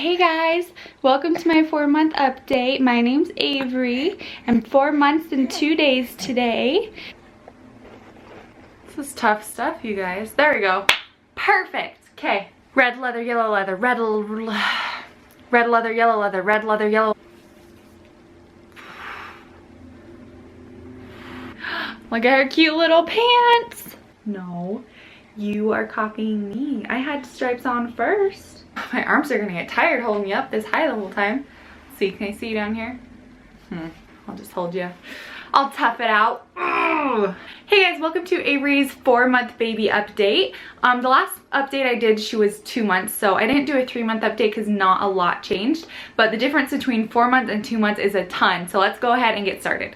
Hey guys, welcome to my 4-month update. My name's Avery. I'm 4 months and 2 days today. This is tough stuff, you guys. There we go. Perfect. Okay. Red leather, yellow leather, red leather, yellow leather, red leather, yellow. Look at her cute little pants. No, you are copying me. I had stripes on first. My arms are gonna get tired holding you up this high the whole time. See, can I see you down here? I'll just hold you. I'll tough it out. Ugh. Hey guys, welcome to Avery's 4-month baby update. The last update I did, she was 2 months, so I didn't do a 3-month update because not a lot changed. But the difference between 4 months and 2 months is a ton. So let's go ahead and get started.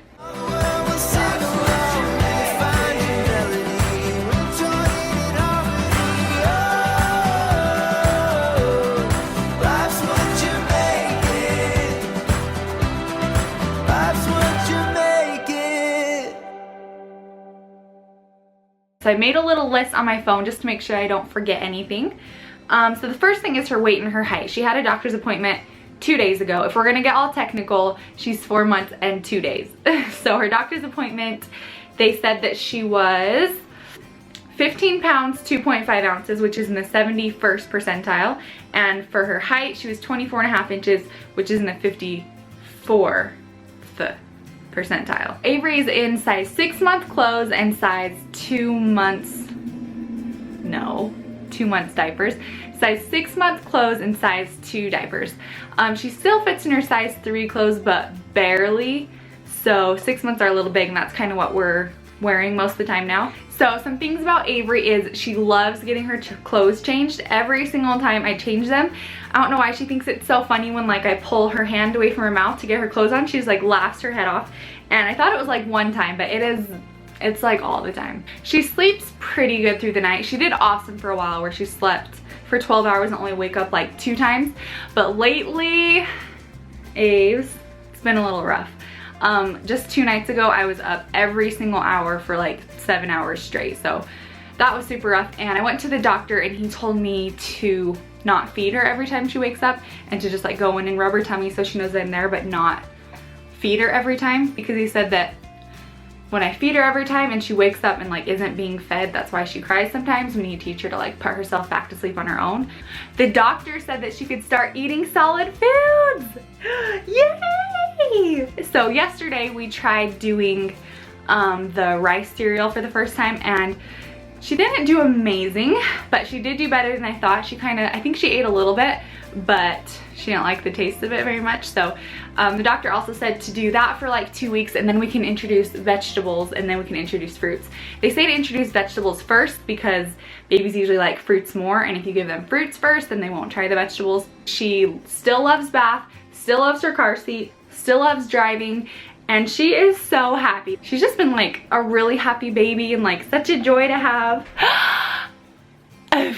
So I made a little list on my phone just to make sure I don't forget anything. So the first thing is her weight and her height. She had a doctor's appointment 2 days ago. If we're gonna get all technical, she's 4 months and 2 days. So her doctor's appointment, they said that she was 15 pounds, 2.5 ounces, which is in the 71st percentile. And for her height, she was 24.5 inches, which is in the 54th percentile. Avery's in size 6-month clothes and size 2 months diapers. Size 6-month clothes and size 2 diapers. She still fits in her size 3 clothes, but barely. So 6 months are a little big, and that's kind of what we're wearing most of the time now. So some things about Avery is she loves getting her clothes changed. Every single time I change them, I don't know why she thinks it's so funny when like I pull her hand away from her mouth to get her clothes on. She's like laughs her head off. And I thought it was like one time, but it's like all the time. She sleeps pretty good through the night. She did awesome for a while where she slept for 12 hours and only wake up like 2 times. But lately, Aves, it's been a little rough. Just 2 nights ago, I was up every single hour for like 7 hours straight. So that was super rough. And I went to the doctor and he told me to not feed her every time she wakes up and to just like go in and rub her tummy so she knows that I'm there, but not feed her every time, because he said that when I feed her every time and she wakes up and like isn't being fed, that's why she cries sometimes. We need to teach her to like put herself back to sleep on her own. The doctor said that she could start eating solid foods. Yay! So yesterday we tried doing the rice cereal for the first time, and she didn't do amazing, but she did do better than I thought. I think she ate a little bit, but she didn't like the taste of it very much. So the doctor also said to do that for like 2 weeks, and then we can introduce vegetables, and then we can introduce fruits. They say to introduce vegetables first because babies usually like fruits more, and if you give them fruits first, then they won't try the vegetables. She still loves bath, still loves her car seat, still loves driving, and she is so happy. She's just been like a really happy baby and like such a joy to have. I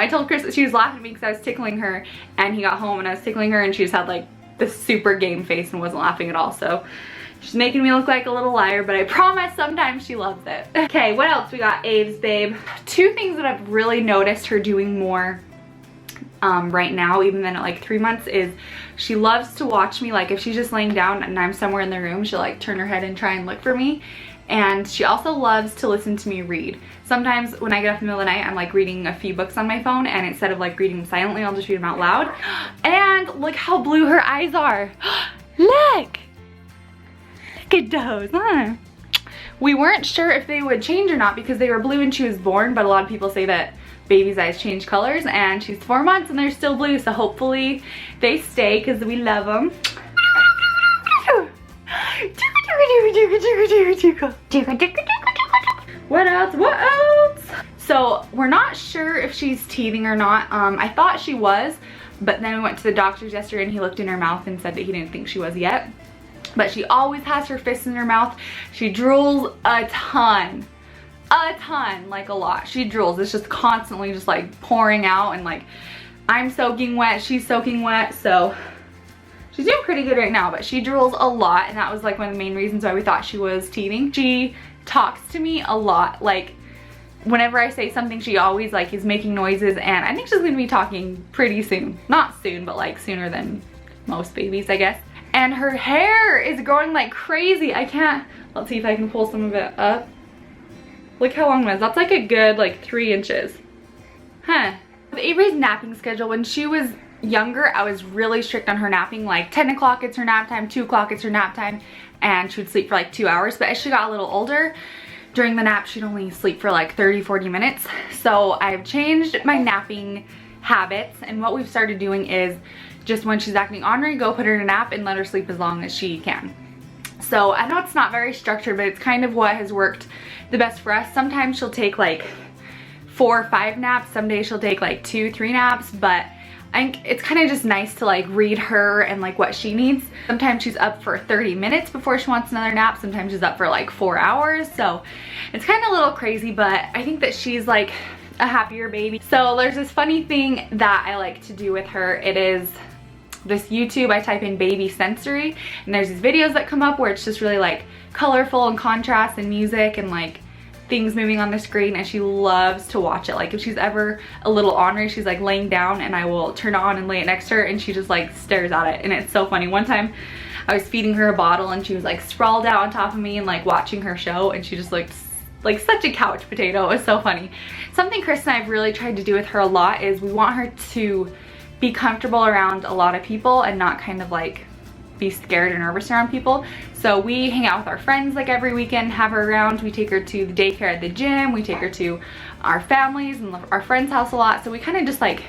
told Chris that she was laughing at me because I was tickling her, and he got home and I was tickling her and she just had like this super game face and wasn't laughing at all. So she's making me look like a little liar, but I promise sometimes she loves it. Okay, what else we got, Aves, babe? 2 things that I've really noticed her doing more right now, even than at like 3 months, is she loves to watch me. Like if she's just laying down and I'm somewhere in the room, she'll like turn her head and try and look for me. And she also loves to listen to me read. Sometimes when I get up in the middle of the night, I'm like reading a few books on my phone, and instead of like reading them silently, I'll just read them out loud. And look how blue her eyes are. Look! Look at those, huh? We weren't sure if they would change or not because they were blue when she was born, but a lot of people say that baby's eyes change colors, and she's 4 months and they're still blue, so hopefully they stay because we love them. What else? What else? So we're not sure if she's teething or not. I thought she was, but then we went to the doctor's yesterday and he looked in her mouth and said that he didn't think she was yet. But she always has her fists in her mouth. She drools a ton, like a lot. She drools. It's just constantly just like pouring out, and like I'm soaking wet, she's soaking wet, so She's doing pretty good right now, but she drools a lot, and that was like one of the main reasons why we thought she was teething. She talks to me a lot. Like whenever I say something, she always like is making noises, and I think she's gonna be talking pretty soon. Not soon, but like sooner than most babies, I guess. And her hair is growing like crazy. I can't, let's see if I can pull some of it up. Look how long it is. That's like a good like 3 inches. Huh. With Avery's napping schedule, when she was younger, I was really strict on her napping. Like 10 o'clock it's her nap time, 2 o'clock it's her nap time, and she would sleep for like 2 hours. But as she got a little older, during the nap she'd only sleep for like 30-40 minutes. So I've changed my napping habits, and what we've started doing is just when she's acting ornery, go put her in a nap and let her sleep as long as she can. So I know it's not very structured, but it's kind of what has worked the best for us. Sometimes she'll take like 4 or 5 naps, some days she'll take like 2-3 naps, but I think it's kind of just nice to like read her and like what she needs. Sometimes she's up for 30 minutes before she wants another nap. Sometimes she's up for like 4 hours. So it's kind of a little crazy, but I think that she's like a happier baby. So there's this funny thing that I like to do with her. It is this YouTube, I type in baby sensory, and there's these videos that come up where it's just really like colorful and contrast and music and like things moving on the screen, and she loves to watch it. Like if she's ever a little ornery, she's like laying down and I will turn it on and lay it next to her, and she just like stares at it, and it's so funny. One time I was feeding her a bottle and she was like sprawled out on top of me and like watching her show, and she just looked like such a couch potato. It was so funny. Something Chris and I have really tried to do with her a lot is we want her to be comfortable around a lot of people and not kind of like be scared or nervous around people. So we hang out with our friends like every weekend, have her around. We take her to the daycare at the gym. We take her to our families and our friends' house a lot. So we kind of just like,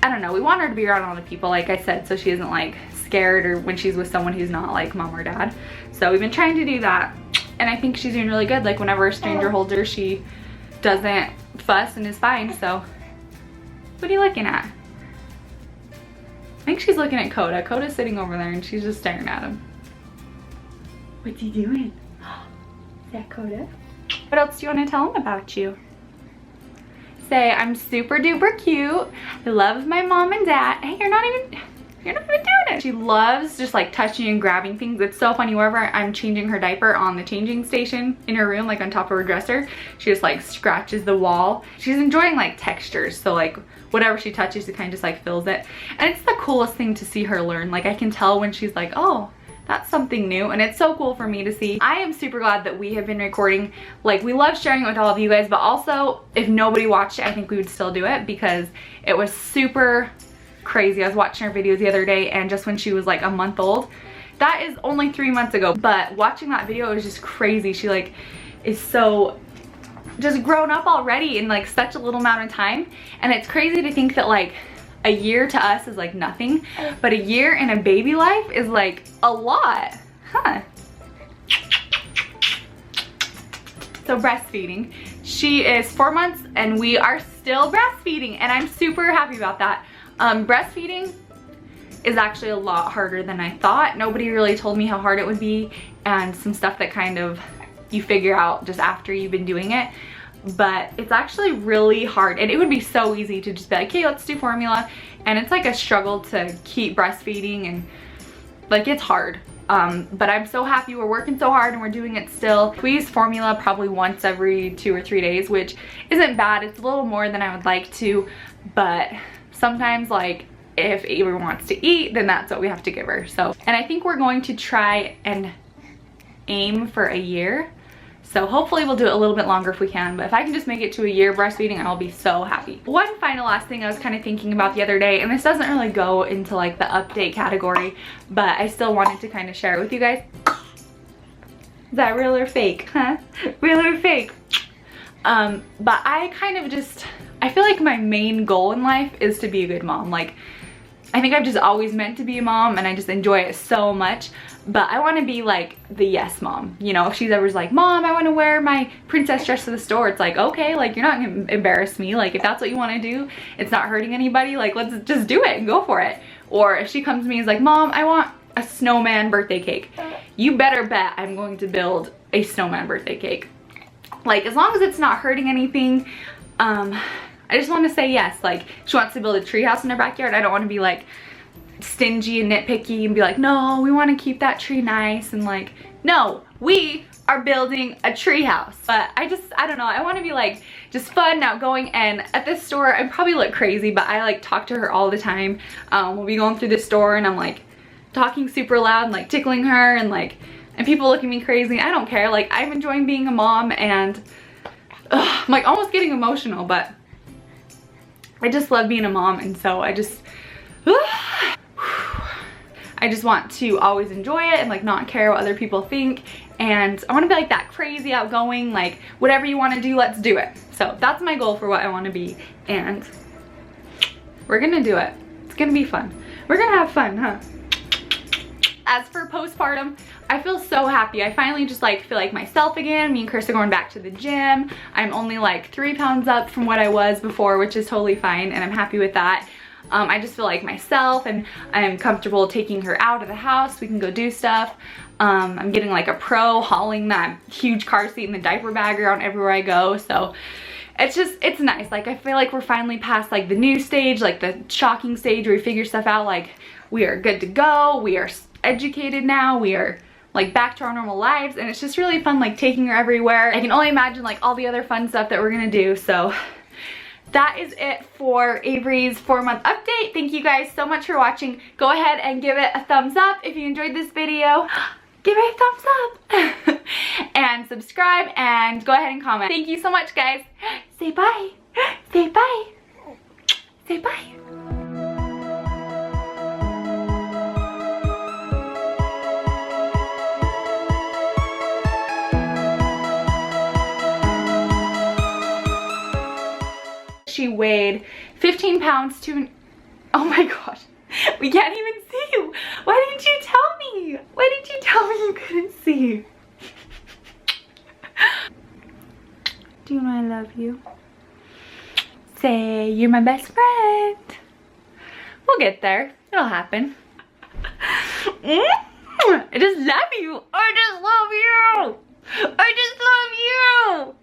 I don't know, we want her to be around all the people, like I said, so she isn't like scared or when she's with someone who's not like mom or dad. So we've been trying to do that, and I think she's doing really good. Like whenever a stranger holds her, she doesn't fuss and is fine. So what are you looking at? I think she's looking at Coda. Coda's sitting over there and she's just staring at him. What's he doing? Is that Coda? What else do you want to tell him about you? Say, I'm super duper cute. I love my mom and dad. Hey, you're not even doing it. She loves just like touching and grabbing things. It's so funny, wherever I'm changing her diaper on the changing station in her room, like on top of her dresser, she just like scratches the wall. She's enjoying like textures, so like whatever she touches, it kind of just like fills it. And it's the coolest thing to see her learn. Like I can tell when she's like, oh, that's something new, and it's so cool for me to see. I am super glad that we have been recording. Like we love sharing it with all of you guys, but also if nobody watched it, I think we would still do it because it was super crazy. I was watching her videos the other day, and just when she was like a month old, that is only 3 months ago, but watching that video, it was just crazy. She like is so just grown up already in like such a little amount of time, and it's crazy to think that like a year to us is like nothing, but a year in a baby life is like a lot, huh? So breastfeeding, she is 4 months and we are still breastfeeding, and I'm super happy about that. Breastfeeding is actually a lot harder than I thought. Nobody really told me how hard it would be, and some stuff that kind of you figure out just after you've been doing it. But it's actually really hard, and it would be so easy to just be like, hey, let's do formula, and it's like a struggle to keep breastfeeding, and like it's hard. But I'm so happy we're working so hard and we're doing it still. We use formula probably once every 2 or 3 days, which isn't bad. It's a little more than I would like to, but sometimes like if Avery wants to eat, then that's what we have to give her. So, and I think we're going to try and aim for a year. So hopefully we'll do it a little bit longer if we can, but if I can just make it to a year breastfeeding, I'll be so happy. One final last thing I was kind of thinking about the other day, and this doesn't really go into like the update category, but I still wanted to kind of share it with you guys. Is that real or fake, huh? Real or fake? But I kind of just, I feel like my main goal in life is to be a good mom. Like, I think I've just always meant to be a mom, and I just enjoy it so much. But I want to be like the yes mom. You know, if she's ever like, Mom, I want to wear my princess dress to the store, it's like, okay, like you're not gonna embarrass me. Like if that's what you want to do, it's not hurting anybody, like let's just do it and go for it. Or if she comes to me and is like, Mom, I want a snowman birthday cake, you better bet I'm going to build a snowman birthday cake. Like as long as it's not hurting anything, I just want to say yes. Like she wants to build a tree house in her backyard, I don't want to be like, stingy and nitpicky and be like, no, we want to keep that tree nice, and like, no, we are building a tree house. But I don't know, I want to be like just fun, outgoing, and at this store I probably look crazy, but I like talk to her all the time. We'll be going through the store and I'm like talking super loud and like tickling her, and like, and people look at me crazy. I don't care, like I'm enjoying being a mom, and I'm like almost getting emotional, but I just love being a mom, and so I just want to always enjoy it and like not care what other people think, and I want to be like that crazy, outgoing, like whatever you want to do, let's do it. So that's my goal for what I want to be, and we're gonna do it. It's gonna be fun. We're gonna have fun, huh? As for postpartum, I feel so happy. I finally just like feel like myself again. Me and Chris are going back to the gym. I'm only like 3 pounds up from what I was before, which is totally fine, and I'm happy with that. I just feel like myself, and I'm comfortable taking her out of the house. We can go do stuff. I'm getting like a pro hauling that huge car seat and the diaper bag around everywhere I go. So it's nice. Like I feel like we're finally past like the new stage, like the shocking stage where we figure stuff out. Like we are good to go. We are educated now. We are like back to our normal lives, and it's just really fun like taking her everywhere. I can only imagine like all the other fun stuff that we're gonna do. So that is it for Avery's 4-month update. Thank you guys so much for watching. Go ahead and give it a thumbs up if you enjoyed this video. Give it a thumbs up and subscribe, and go ahead and comment. Thank you so much, guys. Say bye. Say bye. Say bye. She weighed 15 pounds to, oh my gosh, we can't even see you. Why didn't you tell me? Why didn't you tell me you couldn't see? Do you know I love you? Say, you're my best friend. We'll get there. It'll happen. I just love you. I just love you. I just love you.